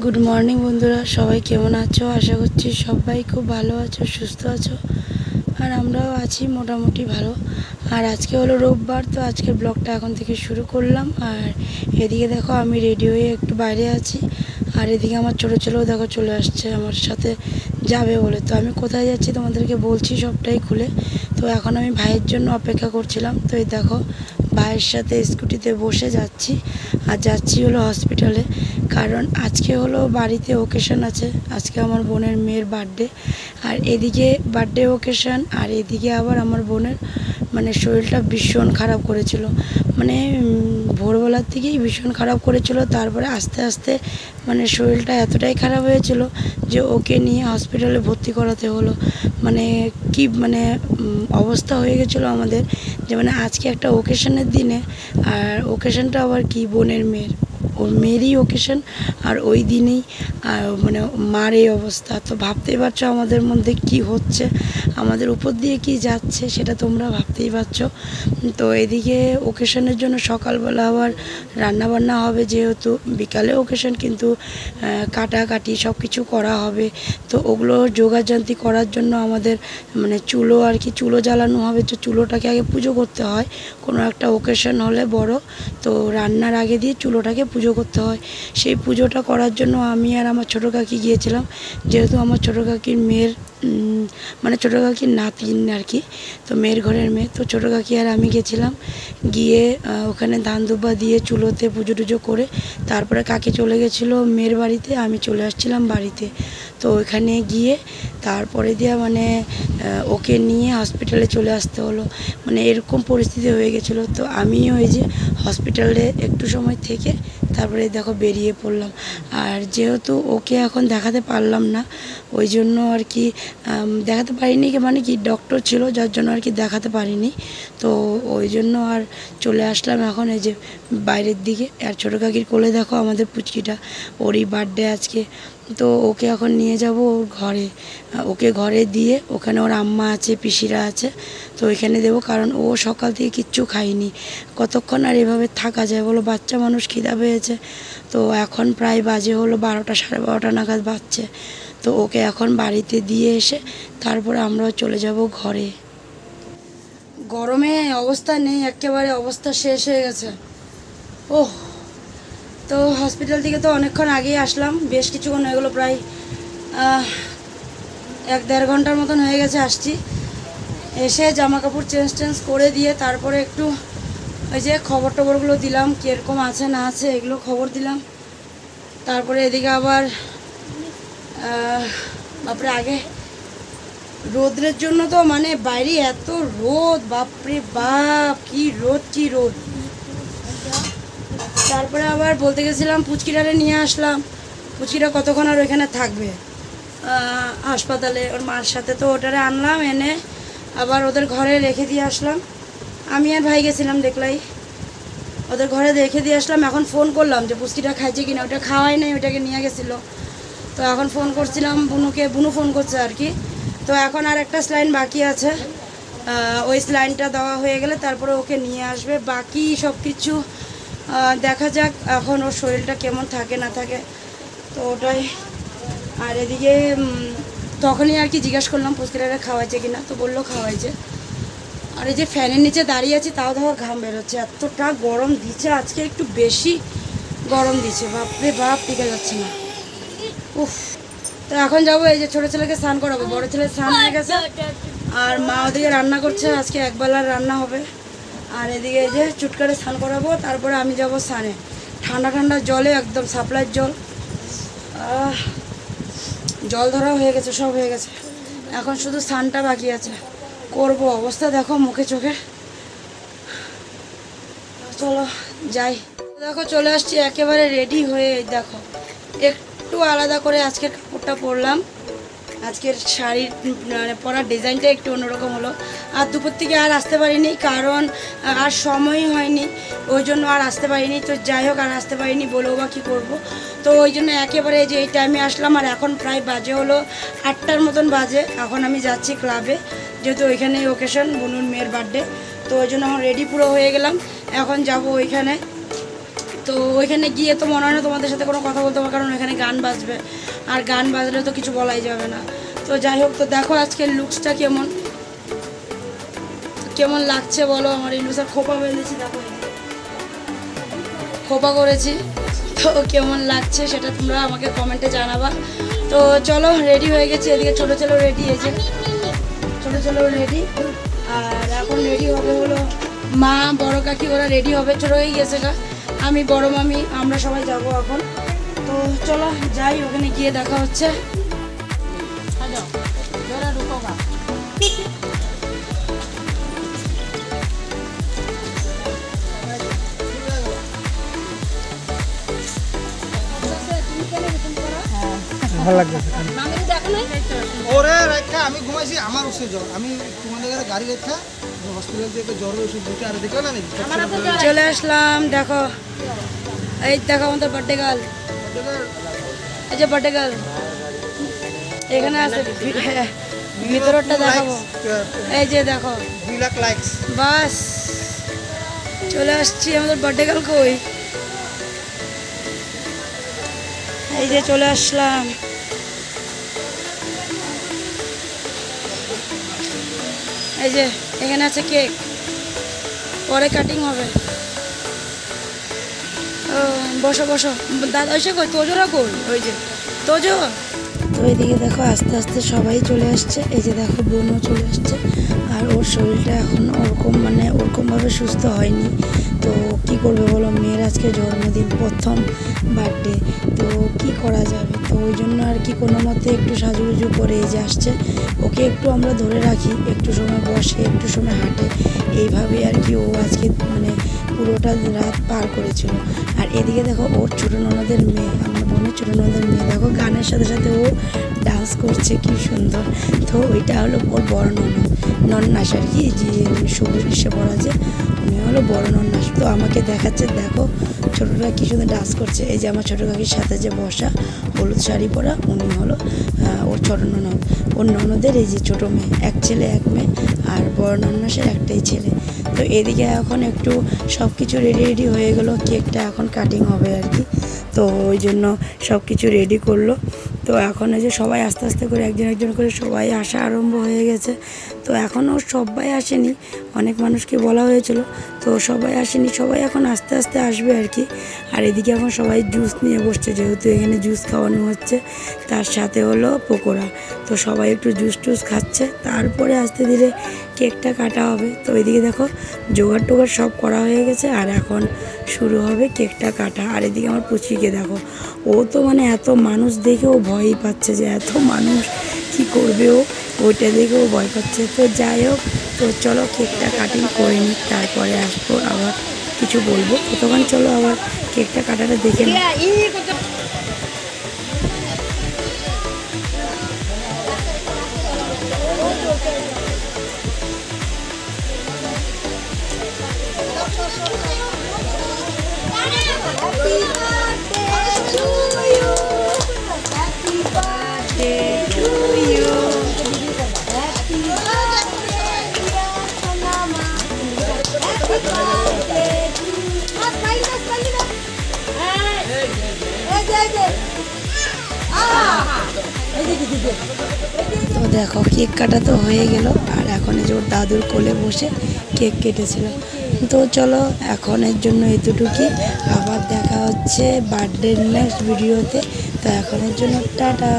Good morning বন্ধুরা, সবাই কেমন আছো? আশা করছি সবাই খুব ভালো আছো, সুস্থ আছো। আর আমরাও আছি মোটামুটি ভালো। আর আজকে হলো রোববার, তো আজকের ব্লগটা এখন থেকে শুরু করলাম। আর এদিকে দেখো আমি রেডি হয়ে একটু বাইরে আছি, আর এদিকে আমার ছোটো ছেলেও দেখো চলে আসছে আমার সাথে যাবে বলে। তো আমি কোথায় যাচ্ছি তোমাদেরকে বলছি সবটাই খুলে। তো এখন আমি ভাইয়ের জন্য অপেক্ষা করছিলাম। তো এই দেখো ভাইয়ের সাথে স্কুটিতে বসে যাচ্ছি, আর যাচ্ছি হলো হসপিটালে। কারণ আজকে হলো বাড়িতে ওকেশন আছে, আজকে আমার বোনের মেয়ের বার্থডে। আর এদিকে বার্থডে ওকেশন, আর এদিকে আবার আমার বোনের মানে শরীরটা ভীষণ খারাপ করেছিল। মানে ভোরবেলার থেকেই ভীষণ খারাপ করেছিল। তারপরে আস্তে আস্তে মানে শরীরটা এতটাই খারাপ হয়েছিল যে ওকে নিয়ে হসপিটালে ভর্তি করাতে হলো। মানে কি মানে অবস্থা হয়ে গেছিলো আমাদের, যে মানে আজকে একটা ওকেশনের দিনে, আর ওকেশনটা আবার কি বোনের মেয়ের, ওর মেয়েরই ওকেশন, আর ওই দিনেই মানে মার এই অবস্থা। তো ভাবতেই পারছো আমাদের মধ্যে কি হচ্ছে, আমাদের উপর দিয়ে কি যাচ্ছে, সেটা তোমরা ভাবতেই পারছো। তো এদিকে ওকেশনের জন্য সকালবেলা আবার রান্নাবান্না হবে, যেহেতু বিকালে ওকেশন, কিন্তু কাটাকাটি সব কিছু করা হবে। তো ওগুলো যোগাযান্তি করার জন্য আমাদের মানে চুলো আর কি, চুলো জ্বালানো হবে। তো চুলোটাকে আগে পুজো করতে হয় কোনো একটা ওকেশন হলে বড়, তো রান্নার আগে দিয়ে চুলোটাকে পুজো করতে হয়। সেই পুজোটা করার জন্য আমি আর আমার ছোটো কাকি গিয়েছিলাম, যেহেতু আমার ছোটো কাকির মেয়ের মানে ছোটো কাকির নাতিন আর কি, তো মেয়ের ঘরের মেয়ে। তো ছোটো কাকি আর আমি গেছিলাম, গিয়ে ওখানে ধান দুব্বা দিয়ে চুলোতে পুজো টুজো করে তারপরে কাকি চলে গেছিলো মেয়ের বাড়িতে, আমি চলে আসছিলাম বাড়িতে। তো ওইখানে গিয়ে তারপরে দিয়ে মানে ওকে নিয়ে হসপিটালে চলে আসতে হলো। মানে এরকম পরিস্থিতি হয়ে গেছিলো। তো আমিও এই যে হসপিটালে একটু সময় থেকে তারপরে দেখো বেরিয়ে পড়লাম। আর যেহেতু ওকে এখন দেখাতে পারলাম না, ওই জন্য আর কি দেখাতে পারিনি, মানে কি ডক্টর ছিল যার জন্য আর কি দেখাতে পারিনি। তো ওই জন্য আর চলে আসলাম এখন এই যে বাইরের দিকে। আর ছোটো কাকির কোলে দেখো আমাদের পুচকিটা, ওরই বার্থডে আজকে। তো ওকে এখন নিয়ে যাব ওর ঘরে, ওকে ঘরে দিয়ে ওখানে ওর আম্মা আছে, পিসিরা আছে, তো ওইখানে দেবো। কারণ ও সকাল থেকে কিচ্ছু খায়নি, কতক্ষণ আর এভাবে থাকা যায় বলো, বাচ্চা মানুষ খিদা পেয়েছে। তো এখন প্রায় বাজে হলো 12টা, সাড়ে 12টা নাগাদ বাজছে। তো ওকে এখন বাড়িতে দিয়ে এসে তারপরে আমরাও চলে যাব ঘরে। গরমে অবস্থা নেই, একেবারে অবস্থা শেষ হয়ে গেছে। ওহ, তো হসপিটাল থেকে তো অনেকক্ষণ আগেই আসলাম, বেশ কিছুক্ষণ হয়ে গেলো, প্রায় 1-1.5 ঘন্টার মতন হয়ে গেছে আসছি। এসে জামা কাপড় চেঞ্জ করে দিয়ে তারপরে একটু ওই যে খবরগুলো দিলাম, কীরকম আছে না আছে এগুলো খবর দিলাম। তারপরে এদিকে আবার বাপরে আগে রোদের জন্য তো মানে বাইরে এত রোদ, বাপরে বাপ কি রোদ কি রোদ। তারপরে আবার বলতে গেছিলাম পুচকিটারে নিয়ে আসলাম, পুচকিটা কতক্ষণ আর ওইখানে থাকবে হাসপাতালে ওর মার সাথে। তো ওটারে আনলাম, এনে আবার ওদের ঘরে রেখে দিয়ে আসলাম। আমি আর ভাই গেছিলাম, দেখলাই ওদের ঘরে রেখে দিয়ে আসলাম। এখন ফোন করলাম যে পুচকিটা খাইছে কিনা, ওটা খাওয়াই নাই, ওটাকে নিয়ে গেছিলো। তো এখন ফোন করছিলাম বুনুকে, বুনু ফোন করছে আর কি। তো এখন আর একটা স্লাইন বাকি আছে, ওই স্লাইনটা দেওয়া হয়ে গেলে তারপরে ওকে নিয়ে আসবে। বাকি সব কিছু দেখা যাক এখন ওর শরীরটা কেমন থাকে না থাকে, তো ওটাই। আর এদিকে তখনই আর কি জিজ্ঞাসা করলাম পুচকিটারে খাওয়াইছে কিনা, তো বললো খাওয়াইছে। আর এই যে ফ্যানের নিচে দাঁড়িয়ে আছি, তাও ধরো ঘাম বেরোচ্ছে, এতটা গরম দিচ্ছে আজকে, একটু বেশি গরম দিচ্ছে, বাপরে বাপ টিকে যাচ্ছে না। উফ, তো এখন যাবো, এই যে ছোটো ছেলেকে স্নান করাবো, বড়ো ছেলে স্নান হয়ে গেছে। আর মা ওদিকে রান্না করছে, আজকে একবেলার রান্না হবে। আর এদিকে এই যে চুটকারে স্নান করাবো, তারপরে আমি যাবো স্নানে। ঠান্ডা ঠান্ডা জলে, একদম সাপ্লাইয়ের জল, জল ধরা হয়ে গেছে, সব হয়ে গেছে। এখন শুধু স্নানটা বাকি আছে, করব। অবস্থা দেখো মুখে চোখে। চলো যাই। দেখো চলে আসছি একেবারে রেডি হয়ে। দেখো একটু আলাদা করে আজকের কাপড়টা পরলাম, আজকের শাড়ির মানে পরার ডিজাইনটা একটু অন্যরকম হলো। আর দুপুর থেকে আর আসতে পারিনি, কারণ আর সময়ই হয়নি, ওই জন্য আর আসতে পারিনি। তো যাই হোক, আর আসতে পারিনি বলেও বা কী করবো। তো ওই জন্য একেবারে যে এই টাইমে আসলাম। আর এখন প্রায় বাজে হলো 8টার মতন বাজে। এখন আমি যাচ্ছি ক্লাবে, যেহেতু ওইখানেই ওকেশন, বুনুর মেয়ের বার্থডে। তো ওই জন্য এখন রেডি পুরো হয়ে গেলাম, এখন যাব ওইখানে। তো ওইখানে গিয়ে তো মনে হয় না তোমাদের সাথে কোনো কথা বলতে পারবো, কারণ ওইখানে গান বাজবে, আর গান বাজলে তো কিছু বলাই যাবে না। তো যাই হোক, তো দেখো আজকের লুকসটা কেমন লাগছে বলো। আমার ইন্ডুসার খোপা বেঁধেছি, দেখো খোপা করেছি, তো কেমন লাগছে সেটা তোমরা আমাকে কমেন্টে জানাবা। তো চলো, রেডি হয়ে গেছি। এদিকে ছোটো ছেলেও রেডি, এই যে ছোটো ছেলেও রেডি। আর এখন রেডি হবে হলো মা, বড় কাকি, ওরা রেডি হবে, ছোটো হয়ে গেছে গা, আমি, বড় মামি, আমরা সবাই যাব এখন। তো চলো যাই, ওখানে গিয়ে দেখা হচ্ছে। ভালো লাগতেছে ওরে রাখা আমি ঘুমাইছি আমার ওষুধ জ্বর আমি তোমাদের গাড়ি রেখা হসপিটাল থেকে জ্বরের ওষুধ দিতে আর দেখলে না চলে আসলাম। দেখো এই দেখো আমাদের বার্থডে গার্ল, এই যে বার্থডে গার্ল এখানে আছে, ভিতরটা দেখাবো, এই যে দেখো 2 লাখ লাইকস। বাস চলে আসছি, আমাদের বার্থডে গার্ল কই, এই যে চলে আসলাম। এই যে এখানে আছে কেক, পরে কাটিং হবে। ও বসো বসো, দাদা এসে কই, তোজোরা কই, ওই যে তোজো। তো এইদিকে দেখো আস্তে আস্তে সবাই চলে আসছে, এই যে দেখো বোনও চলে আসছে। আর ওর শরীরটা এখন ওরকমভাবে সুস্থ হয়নি। তো কি করবে বলো, মেয়ের আজকে জন্মদিন, প্রথম বার্থডে, তো কি করা যাবে। তো ওই জন্য আর কি কোনো মতে একটু সাজুগুজু করে এই যে আসছে। ওকে একটু আমরা ধরে রাখি, একটু সময় বসে, একটু সময় হাঁটে, এইভাবে আর কি ও আজকে পুরোটা রাত পার করেছিল। আর এদিকে দেখো ওর ছোটো ননদের মেয়ে, আমার বোনের ছোটো ননদের মেয়ে, দেখো গানের সাথে সাথে ও ডান্স করছে, কি সুন্দর। তো ওইটা হলো ওর বড় নন্নাস আর কি, যে সবুজ ইসে পড়া, যে উনি হলো বড় নন্নাস। তো আমাকে দেখাচ্ছে, দেখো ছোটোটা কি সুন্দর ডান্স করছে। এই যে আমার ছোটো কাকির সাথে যে বসা, হলুদ শাড়ি পরা, উনি হলো ওর ছোটো ননদ। ওর ননদের এই যে ছোটো মেয়ে, এক ছেলে এক মেয়ে, আর বড় নন্নাসের একটাই ছেলে। তো এদিকে এখন একটু সব কিছু রেডি হয়ে গেলো, কেকটা এখন কাটিং হবে আর কি। তো ওই জন্য সব কিছু রেডি করলো। তো এখন এই যে সবাই আস্তে আস্তে করে একজন একজন করে সবাই আসা আরম্ভ হয়ে গেছে। তো এখনও সবাই আসেনি, অনেক মানুষকে বলা হয়েছিল, তো সবাই আসেনি, সবাই এখন আস্তে আস্তে আসবে আর কি। আর এদিকে এখন সবাই জুস নিয়ে বসছে, যেহেতু এখানে জুস খাওয়ানো হচ্ছে, তার সাথে হলো পকোড়া। তো সবাই একটু জুস টুস খাচ্ছে, তারপরে আস্তে ধীরে কেকটা কাটা হবে। তো এদিকে দেখো জোগাড় টোগাড় সব করা হয়ে গেছে, আর এখন শুরু হবে কেকটা কাটা। আর এদিকে আমার পুচিকে দেখো, ও তো এত মানুষ দেখে ও ভয়ই পাচ্ছে, যে এত মানুষ কি করবে ও, ওইটা দেখে ও ভয় পাচ্ছে। তো যাই হোক, তো চলো কেকটা কাটিং করে নিই, তারপরে আসবো আবার কিছু বলবো। ততক্ষণ চলো আবার কেকটা কাটাটা দেখে নিই। তো দেখো কেক কাটা তো হয়ে গেল, আর এখন এই যে ওর দাদুর কোলে বসে কেক কেটেছিল। তো চলো এখনের জন্য এতটুকুই, আবার দেখা হচ্ছে বার্থডে নেক্সট ভিডিওতে। তো এখনের জন্য টাটা।